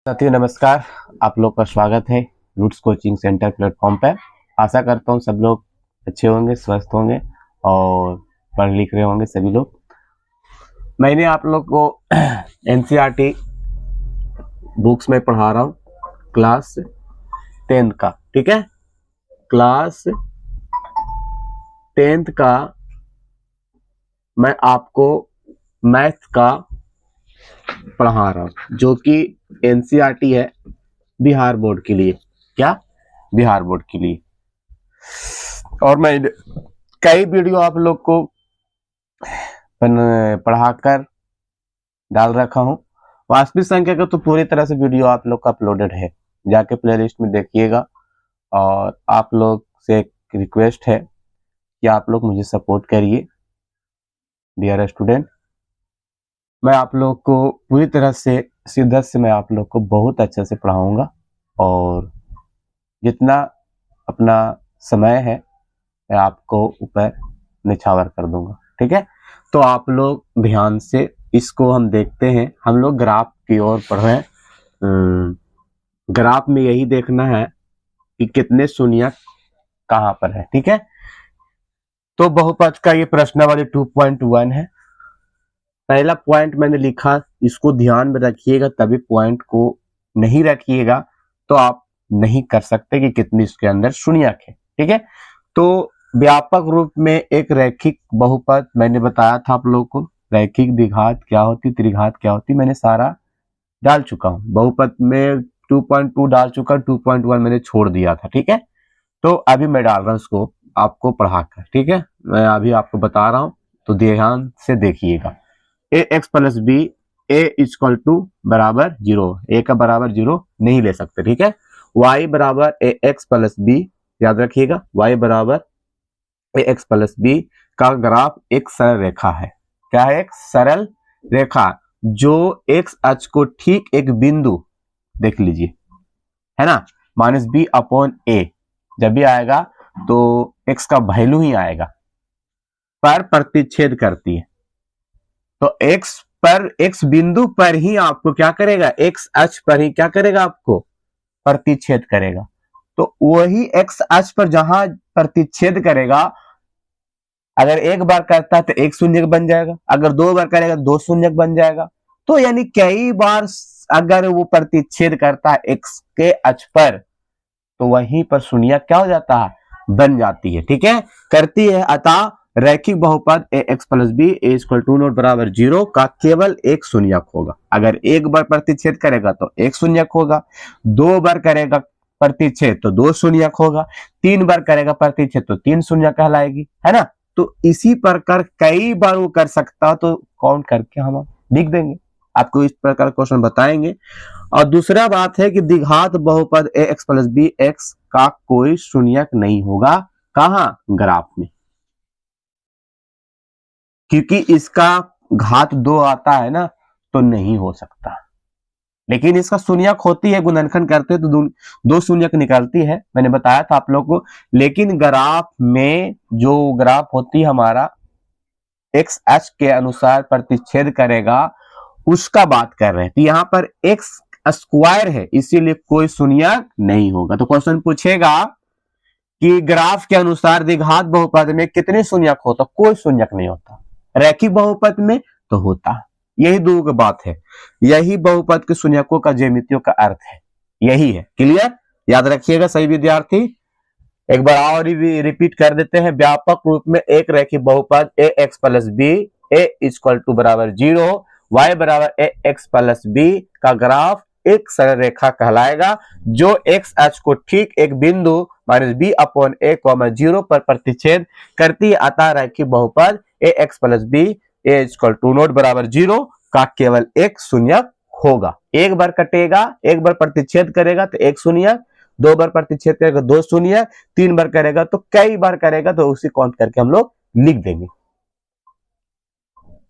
साथियों नमस्कार। आप लोग का स्वागत है रूट्स कोचिंग सेंटर प्लेटफॉर्म पर। आशा करता हूँ सब लोग अच्छे होंगे, स्वस्थ होंगे और पढ़ लिख रहे होंगे सभी लोग। मैंने आप लोग को एनसीईआरटी बुक्स में पढ़ा रहा हूँ क्लास 10th का, ठीक है। क्लास 10th का मैं आपको मैथ का पढ़ा रहा हूँ जो कि एनसीईआरटी है बिहार बोर्ड के लिए। क्या? बिहार बोर्ड के लिए। और मैं कई वीडियो आप लोग को पढ़ाकर डाल रखा हूं। वास्तविक संख्या का तो पूरी तरह से वीडियो आप लोग का अपलोडेड है, जाके प्लेलिस्ट में देखिएगा। और आप लोग से एक रिक्वेस्ट है कि आप लोग मुझे सपोर्ट करिए डियर स्टूडेंट। मैं आप लोग को पूरी तरह से शिद्दत से मैं आप लोग को बहुत अच्छे से पढ़ाऊंगा और जितना अपना समय है मैं आपको ऊपर निछावर कर दूंगा, ठीक है। तो आप लोग ध्यान से इसको हम देखते हैं। हम लोग ग्राफ की ओर पढ़ रहे हैं। ग्राफ में यही देखना है कि कितने शून्य कहां पर है, ठीक है। तो बहुपद का ये प्रश्नावली 2.1 है। पहला पॉइंट मैंने लिखा, इसको ध्यान में रखिएगा, तभी पॉइंट को नहीं रखिएगा तो आप नहीं कर सकते कि कितनी इसके अंदर शून्यक है, ठीक है। तो व्यापक रूप में एक रैखिक बहुपद मैंने बताया था आप लोगों को। रैखिक द्विघात क्या होती, त्रिघात क्या होती, मैंने सारा डाल चुका हूं। बहुपद में 2.2 डाल चुका, 2.1 मैंने छोड़ दिया था, ठीक है। तो अभी मैं डाल रहा हूं इसको आपको पढ़ाकर, ठीक है। मैं अभी आपको बता रहा हूं तो ध्यान से देखिएगा। A x plus b a equal to बराबर 0, ए का बराबर 0 नहीं ले सकते, ठीक है। y बराबर ए एक्स प्लस बी, याद रखिएगा y बराबर ए एक्स प्लस बी का ग्राफ एक सरल रेखा है। क्या है? एक सरल रेखा जो एक्स अक्ष को ठीक एक बिंदु, देख लीजिए, है ना, माइनस बी अपॉन ए जब भी आएगा तो एक्स का वैल्यू ही आएगा, पर प्रतिच्छेद करती है। तो एक्स पर, एक्स बिंदु पर ही आपको क्या करेगा, एक्स अक्ष पर ही क्या करेगा, आपको प्रतिच्छेद करेगा। तो वही एक्स अक्ष पर जहां प्रतिच्छेद करेगा, अगर एक बार करता है तो एक शून्यक बन जाएगा, अगर दो बार करेगा तो दो शून्यक बन जाएगा। तो यानी कई बार अगर वो प्रतिच्छेद करता है एक्स के अक्ष पर तो वहीं पर शून्यक क्या हो जाता है, बन जाती है, ठीक है, करती है। अतः रैखिक बहुपद a x plus b a equal to not बराबर 0 का केवल एक शून्यक होगा। अगर एक बार प्रतिच्छेद करेगा तो एक शून्यक होगा, दो बार करेगा प्रतिच्छेद तो दो शून्यक होगा, तीन बार करेगा प्रतिच्छेद तो तीन शून्यक कहलाएगी, है ना। तो इसी प्रकार कई बार वो कर सकता, तो काउंट करके हम लिख देंगे, आपको इस प्रकार क्वेश्चन बताएंगे। और दूसरा बात है कि द्विघात बहुपद a x plus B x का कोई शून्यक नहीं होगा। कहां? ग्राफ में, क्योंकि इसका घात 2 आता है ना, तो नहीं हो सकता। लेकिन इसका शून्यक होती है, गुणनखंड करते तो दो शून्यक निकलती है, मैंने बताया था आप लोग को। लेकिन ग्राफ में जो ग्राफ होती है हमारा एक्स अक्ष के अनुसार प्रतिच्छेद करेगा, उसका बात कर रहे हैं। तो यहाँ पर एक्स स्क्वायर है, इसीलिए कोई शून्यक नहीं होगा। तो क्वेश्चन पूछेगा कि ग्राफ के अनुसार द्विघात बहुपद में कितने शून्यक होता? कोई शून्यक नहीं होता। रैखिक बहुपद में तो होता। यही दो बात है, यही बहुपद के शून्यकों का ज्यामितियों का अर्थ है, यही है। क्लियर? याद रखिएगा सही विद्यार्थी। एक बार और रिपीट कर देते हैं। व्यापक रूप में एक रैखिक बहुपद a x plus b a equal to बराबर 0 y बराबर ए एक्स प्लस बी का ग्राफ एक सरल रेखा कहलाएगा जो एक्स अक्ष को ठीक एक बिंदु minus b upon a comma 0 पर प्रतिच्छेद करती है। अतः रैखिक बहुपद a x plus b a equal to not बराबर 0 का केवल एक शून्यक होगा। एक बार कटेगा, एक बार प्रतिच्छेद करेगा तो एक शून्यक, दो बार प्रतिच्छेद करेगा दो शून्य, तीन बार करेगा तो कई बार करेगा तो उसी काउंट करके हम लोग लिख देंगे।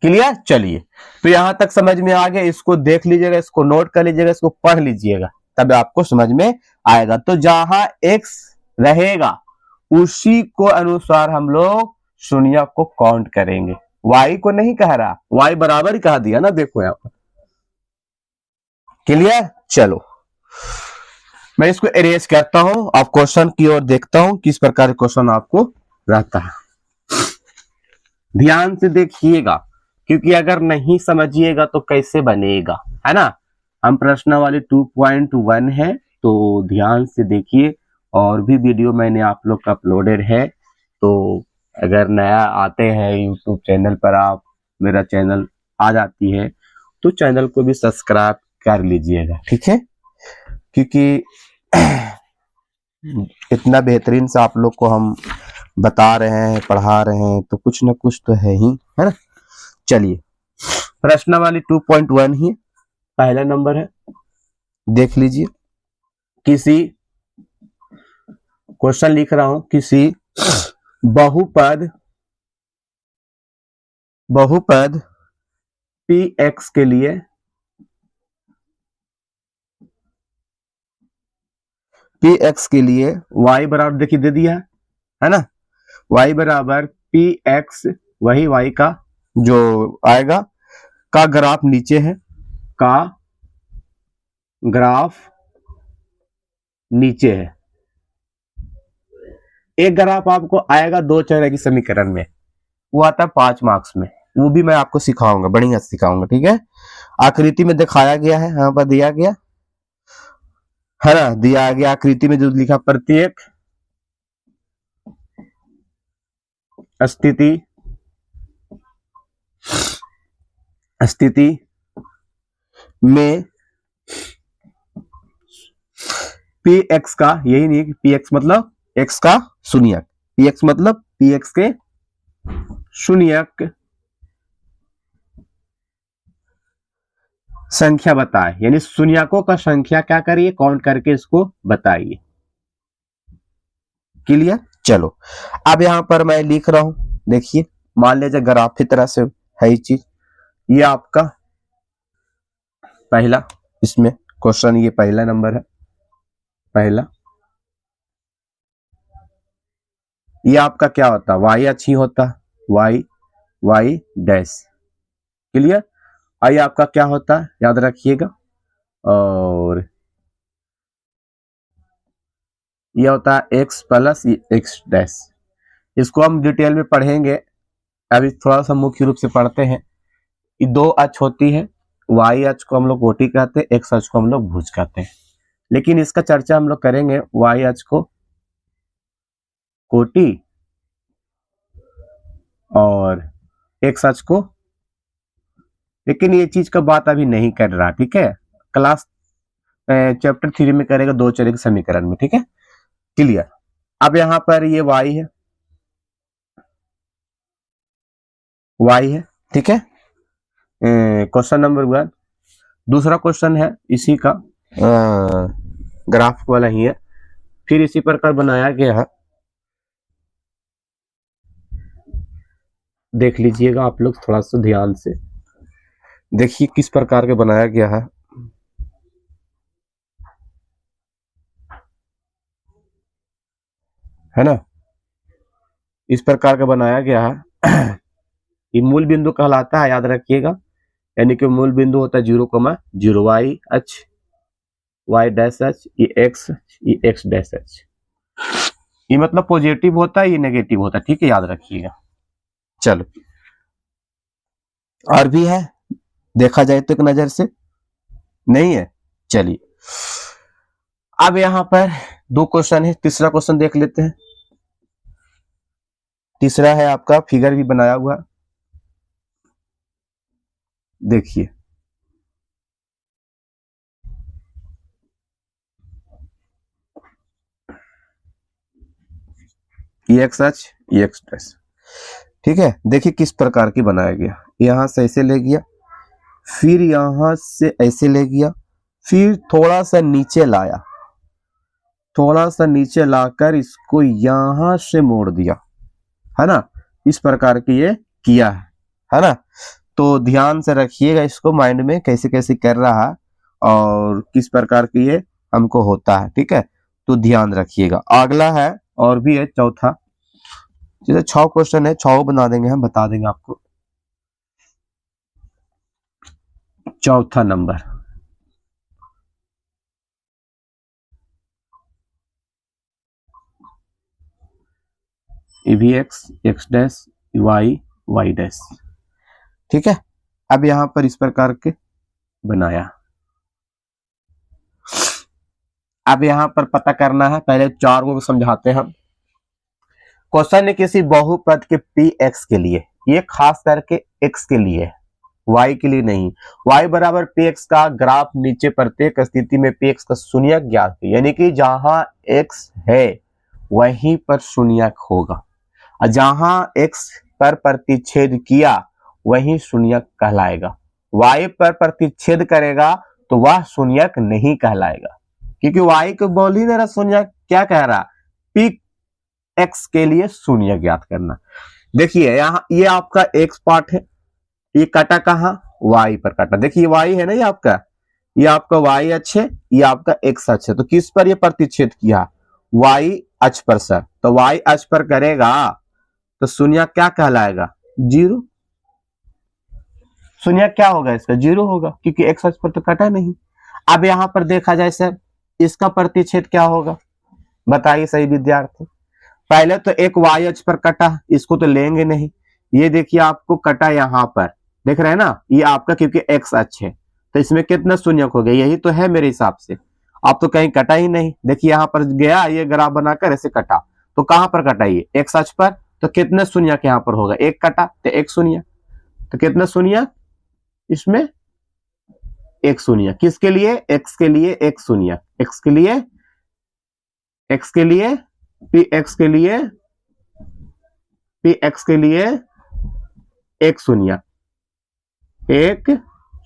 क्लियर? चलिए, तो यहां तक समझ में आ गया। इसको देख लीजिएगा, इसको नोट कर लीजिएगा, इसको पढ़ लीजिएगा, तब आपको समझ में आएगा। तो जहां x रहेगा उसी को अनुसार हम लोग शून्य को काउंट करेंगे। y को नहीं कह रहा, y बराबर ही कह दिया ना, देखो यहां पर क्लियर। चलो मैं इसको इरेज करता हूं, आप क्वेश्चन की ओर देखता हूं किस प्रकार क्वेश्चन आपको रहता है। ध्यान से देखिएगा, क्योंकि अगर नहीं समझिएगा तो कैसे बनेगा, है ना। हम प्रश्नावली 2.1 है, तो ध्यान से देखिए। और भी वीडियो मैंने आप लोग का अपलोडेड है, तो अगर नया आते हैं यूट्यूब चैनल पर, आप मेरा चैनल आ जाती है तो चैनल को भी सब्सक्राइब कर लीजिएगा, ठीक है। क्योंकि इतना बेहतरीन से आप लोग को हम बता रहे हैं, पढ़ा रहे हैं, तो कुछ ना कुछ तो है ही, है ना। चलिए प्रश्नावली 2.1 ही पहला नंबर है, देख लीजिए। किसी क्वेश्चन लिख रहा हूं, किसी बहुपद px के लिए y बराबर देखिए दे दिया है ना, y बराबर px, वही y का जो आएगा का ग्राफ नीचे है, का ग्राफ नीचे है। एक ग्राफ आपको आएगा दो चौराहे की समीकरण में, वो आता है 5 मार्क्स में, वो भी मैं आपको सिखाऊंगा, बढ़िया सिखाऊंगा, ठीक है। आकृति में दिखाया गया है, यहाँ पर दिया गया है ना, दिया गया आकृति में जो लिखा, प्रत्येक स्थिति में px का, यही नहीं कि px मतलब x का शून्यक, px मतलब px के शून्यक संख्या बताए, यानी शून्यकों का संख्या क्या करिए, काउंट करके इसको बताइए। क्लियर। चलो अब यहां पर मैं लिख रहा हूं, देखिए मान लीजिए ग्राफ की तरह से है ये चीज, ये आपका पहला, इसमें क्वेश्चन ये पहला नंबर है, पहला ये आपका क्या होता है, y अच्छी होता है, y डैश। क्लियर। आई आपका क्या होता है याद रखिएगा, और ये होता है x प्लस x डैश। इसको हम डिटेल में पढ़ेंगे, अभी थोड़ा सा मुख्य रूप से पढ़ते हैं। ये दो अक्ष होती है, y अक्ष को हम लोग कोटि कहते हैं, x अक्ष को हम लोग भुज कहते हैं, लेकिन इसका चर्चा हम लोग करेंगे y अक्ष को कोटि और x अक्ष को, लेकिन ये चीज का बात अभी नहीं कर रहा, ठीक है। क्लास चैप्टर 3 में करेगा दो चौराहे के समीकरण में, ठीक है। क्लियर। अब यहां पर ये y है, ठीक है। Question number 1। दूसरा क्वेश्चन है इसी का, ग्राफ वाला ही है, फिर इसी प्रकार बनाया गया है, देख लीजिएगा आप लोग थोड़ा सा ध्यान से देखिए किस प्रकार के बनाया गया है ना, इस प्रकार का बनाया गया है। ये मूल बिंदु कहलाता है, याद रखिएगा, यानी कि मूल बिंदु होता है 0,0, y अक्ष, y डैश अक्ष, ये x डैश अक्ष। ये मतलब पॉजिटिव होता है, ये नेगेटिव होता है, ठीक है, याद रखिएगा। चलो और भी है, देखा जाए तो एक नजर से नहीं है। चलिए अब यहां पर दो क्वेश्चन है, तीसरा क्वेश्चन देख लेते हैं। तीसरा है आपका, फिगर भी बनाया हुआ, देखिए एक्स अक्ष एक्स डैश, ठीक है। देखिए किस प्रकार की बनाया गया, यहां से ऐसे ले गया, फिर यहां से ऐसे ले गया, फिर थोड़ा सा नीचे लाया, थोड़ा सा नीचे लाकर इसको यहां से मोड़ दिया, है ना। इस प्रकार की ये किया है ना। तो ध्यान से रखिएगा इसको माइंड में, कैसे कैसे कर रहा है और किस प्रकार की ये हमको होता है, ठीक है। तो ध्यान रखिएगा। अगला है और भी है, चौथा, जैसे 6 क्वेश्चन है, 6 बना देंगे हम, बता देंगे आपको। चौथा नंबर ये भी X, X dash, Y, Y dash. ठीक है, अब यहां पर इस प्रकार के बनाया। अब यहां पर पता करना है, पहले चार को समझाते हैं हम। क्वेश्चन है किसी बहुपद के पी एक्स के लिए, ये खास करके एक्स के लिए, y के लिए नहीं। y बराबर पी एक्स का ग्राफ नीचे प्रत्येक स्थिति में पी एक्स का शून्यक ज्ञात है, यानी कि जहां x है वहीं पर शून्यक होगा, और जहां x पर प्रतिच्छेद किया वही शून्यक कहलाएगा। y पर प्रतिच्छेद करेगा तो वह शून्यक नहीं कहलाएगा, क्योंकि y को बोल ही मेरा शून्यक क्या कह रहा, पी एक्स के लिए शून्य ज्ञात करना। देखिए यहाँ ये आपका एक्स पार्ट है, ये कटा कहाँ, y पर कटा। देखिए y है ना, ये आपका y अक्ष है, ये आपका x अक्ष है, तो किस पर ये प्रतिच्छेद किया, y अक्ष पर सर, तो y अक्ष पर करेगा तो शून्य क्या कहलाएगा, जीरो। शून्य क्या होगा इसका, जीरो होगा, क्योंकि x अक्ष पर तो कटा नहीं। अब यहां पर देखा जाए सर, इसका प्रतिच्छेद क्या होगा, बताइए सही विद्यार्थी। पहले तो एक y अक्ष पर कटा, इसको तो लेंगे नहीं। ये देखिए आपको कटा यहां पर, देख रहे हैं ना, ये आपका क्योंकि x अक्ष है, तो इसमें कितना शून्यक हो गया, यही तो है मेरे हिसाब से। आप तो कहीं कटा ही नहीं, देखिए यहां पर गया, ये ग्राफ बनाकर ऐसे कटा, तो कहां पर कटा, ये x अक्ष पर, तो कितने शून्यक यहां पर होगा, एक कटा तो एक शून्य, तो कितना शून्य इसमें, एक शून्य। किसके लिए, x के लिए एक शून्य, x के लिए पी एक्स के लिए एक शून्य, एक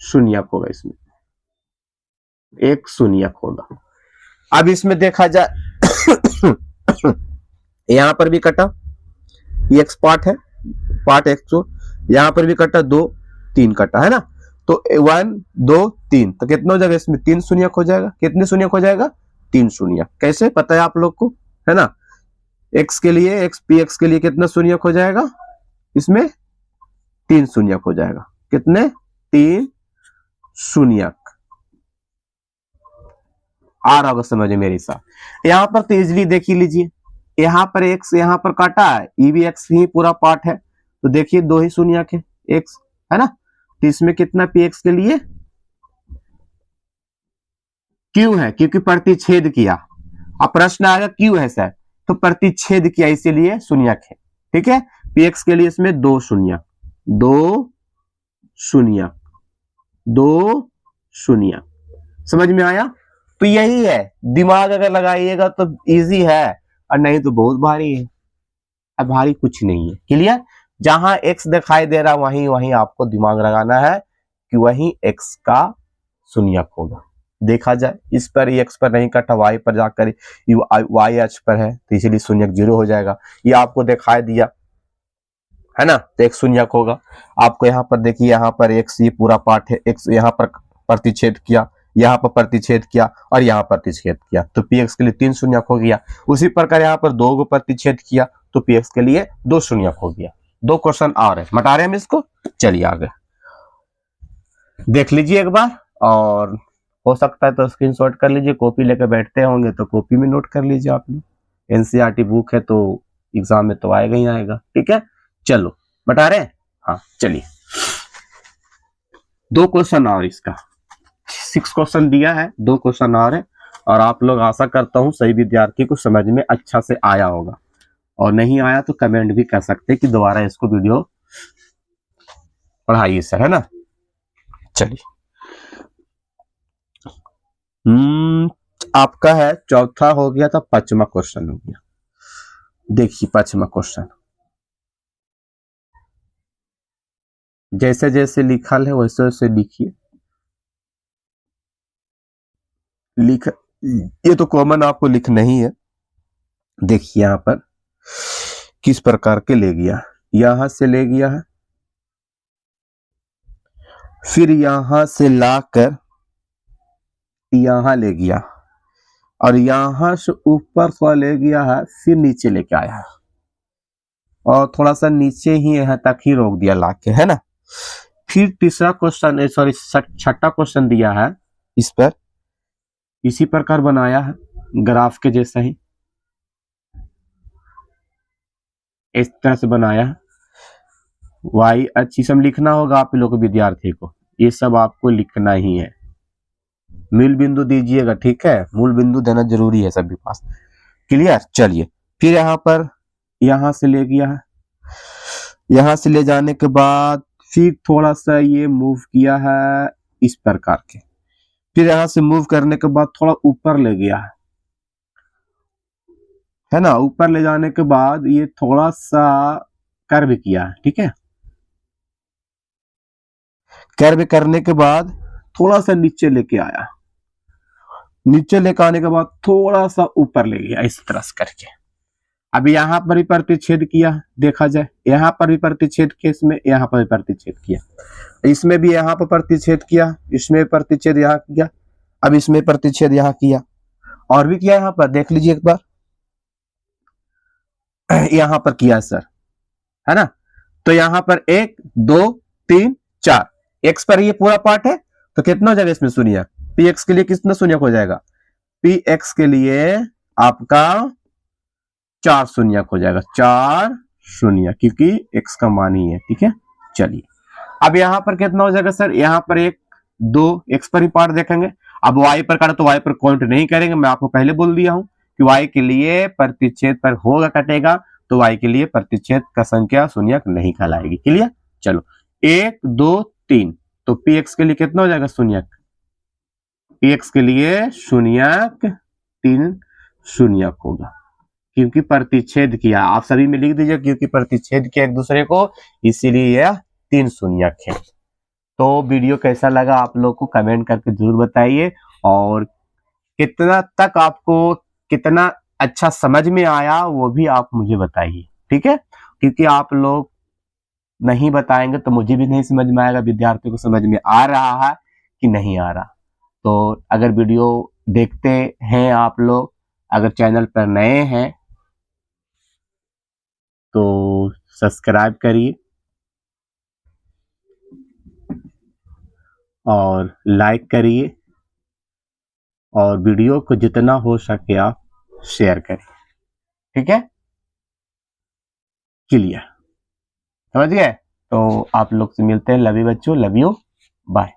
शून्यक होगा, इसमें एक शून्यक होगा। अब इसमें देखा जाए यहां पर भी कटा, ये एक्स पार्ट है, पार्ट एक्स, यहां पर भी कटा, दो तीन कटा है ना, तो 1 2 3, तो कितना हो जाएगा इसमें, तीन शून्यक हो जाएगा। कितने शून्यक हो जाएगा, तीन शून्यक। कैसे पता है आप लोग को, है ना, x के लिए, x पी एक्स के लिए कितना शून्यक हो जाएगा, इसमें तीन शून्यक हो जाएगा। कितने, तीन शून्यक। आ रहा होगा समझ मेरे साथ। यहां पर तो इजिली देख ही लीजिए, यहां पर x यहां पर काटा है, ये भी x ही पूरा पार्ट है, तो देखिए दो ही शून्यक है, x है ना, तो इसमें कितना पी एक्स के लिए क्यों है, क्योंकि प्रतिच्छेद किया। अब प्रश्न आएगा क्यों है सर, तो प्रतिच्छेद किया इसीलिए शून्यक है। ठीक है, पी एक्स के लिए इसमें दो शून्य, दो शून्य, दो शून्य। समझ में आया, तो यही है, दिमाग अगर लगाइएगा तो इजी है, और नहीं तो बहुत भारी है। अब भारी कुछ नहीं है, क्लियर। जहां एक्स दिखाई दे रहा वहीं आपको दिमाग लगाना है कि वहीं एक्स का शून्यक होगा। देखा जाए इस पर एक्स पर नहीं कटा, वाई पर जाकर वाई अक्ष पर है, तो इसलिए शून्यक जीरो हो जाएगा। ये आपको दिखाई दिया है ना, तो एक शून्यक होगा। आपको यहाँ पर देखिए, यहाँ पर एक्स ये पूरा पार्ट है, एक्स यहाँ पर प्रतिच्छेद किया, यहाँ पर प्रतिच्छेद किया और यहाँ प्रतिच्छेद किया, तो पी एक्स के लिए तीन शून्यक हो गया। उसी प्रकार यहाँ पर दो को प्रतिच्छेद किया तो पी एक्स के लिए दो शून्यक हो गया। दो क्वेश्चन और है, मटा रहे हैं हम इसको, चलिए आगे देख लीजिए एक बार, और हो सकता है तो स्क्रीनशॉट कर लीजिए, कॉपी लेकर बैठते होंगे तो कॉपी में नोट कर लीजिए। आप लोग एनसीईआरटी बुक है तो एग्जाम में तो आएगा ही आएगा। ठीक है, चलो बता रहे हैं, हाँ चलिए दो क्वेश्चन और, इसका 6 क्वेश्चन दिया है, दो क्वेश्चन और है, और आप लोग आशा करता हूं सही विद्यार्थी को समझ में अच्छा से आया होगा, और नहीं आया तो कमेंट भी कर सकते हैं कि दोबारा इसको वीडियो पढ़ाइए सर, है ना। चलिए आपका है चौथा हो गया था, पांचवा क्वेश्चन हो गया। देखिए पांचवा क्वेश्चन, जैसे जैसे लिखल है वैसे वैसे लिखिए, लिख, ये तो कॉमन आपको लिखना ही है। देखिए यहां पर किस प्रकार के ले गया, यहां से ले गया है, फिर यहां से लाकर यहां ले गया, और यहां से ऊपर से ले गया है, फिर नीचे लेके आया है, और थोड़ा सा नीचे ही यहाँ तक ही रोक दिया लाके, है ना। फिर तीसरा क्वेश्चन, सॉरी छठा क्वेश्चन दिया है, इस पर इसी प्रकार बनाया है, ग्राफ के जैसा ही, इस तरह से बनाया। y अच्छी सम लिखना होगा आप लोग को, विद्यार्थी को ये सब आपको लिखना ही है। मूल बिंदु दीजिएगा, ठीक है, मूल बिंदु देना जरूरी है सभी पास। क्लियर। चलिए फिर यहाँ पर यहां से ले गया है, यहां से ले जाने के बाद फिर थोड़ा सा ये मूव किया है इस प्रकार के, फिर यहां से मूव करने के बाद थोड़ा ऊपर ले गया है ना। ऊपर ले जाने के बाद ये थोड़ा सा कर्व किया है, ठीक है। कर्व करने के बाद थोड़ा सा नीचे लेके आया, नीचे लेके आने के बाद थोड़ा सा ऊपर ले गया इस तरह से करके। अब यहाँ पर भी प्रतिच्छेद किया, देखा जाए यहाँ पर भी प्रतिच्छेद किया, इसमें यहाँ पर भी प्रतिच्छेद किया, इसमें भी यहाँ पर प्रतिच्छेद किया, इसमें प्रतिच्छेद यहाँ किया, अब इसमें प्रतिच्छेद यहाँ किया, और भी किया यहाँ पर, देख लीजिए एक बार। यहाँ पर किया सर, है ना। तो यहाँ पर 1 2 3 4 एक्स पर ये पूरा पार्ट है, तो कितना हो जाएगा इसमें शून्य। पी एक्स के लिए कितना शून्य हो जाएगा, पी एक्स के लिए आपका 4 शून्य हो जाएगा, 4 शून्य, क्योंकि एक्स का मान ही है, ठीक है। चलिए अब यहाँ पर कितना हो जाएगा सर, यहाँ पर 1 2 एक्स पर ही पार्ट देखेंगे। अब वाई पर काटा तो वाई पर काउंट नहीं करेंगे, मैं आपको पहले बोल दिया हूं कि वाई के लिए प्रतिच्छेद पर होगा कटेगा, तो वाई के लिए प्रतिच्छेद का संख्या शून्यक नहीं कहलाएगी। क्लियर। चलो 1 2 3, तो पी एक्स के लिए कितना हो जाएगा शून्यक, पी एक्स के लिए शून्यक 3 शून्यक होगा, क्योंकि प्रतिच्छेद किया। आप सभी में लिख दीजिए क्योंकि प्रतिच्छेद किया एक दूसरे को, इसीलिए यह 3 शून्यक है। तो वीडियो कैसा लगा आप लोग को कमेंट करके जरूर बताइए, और कितना तक आपको कितना अच्छा समझ में आया वो भी आप मुझे बताइए, ठीक है। क्योंकि आप लोग नहीं बताएंगे तो मुझे भी नहीं समझ में आएगा विद्यार्थियों को समझ में आ रहा है कि नहीं आ रहा। तो अगर वीडियो देखते हैं आप लोग, अगर चैनल पर नए हैं तो सब्सक्राइब करिए और लाइक करिए, और वीडियो को जितना हो सके आप शेयर करिए, ठीक है। क्लियर, समझ गए। तो आप लोग से मिलते हैं, लव यू बच्चों, लव यू, बाय।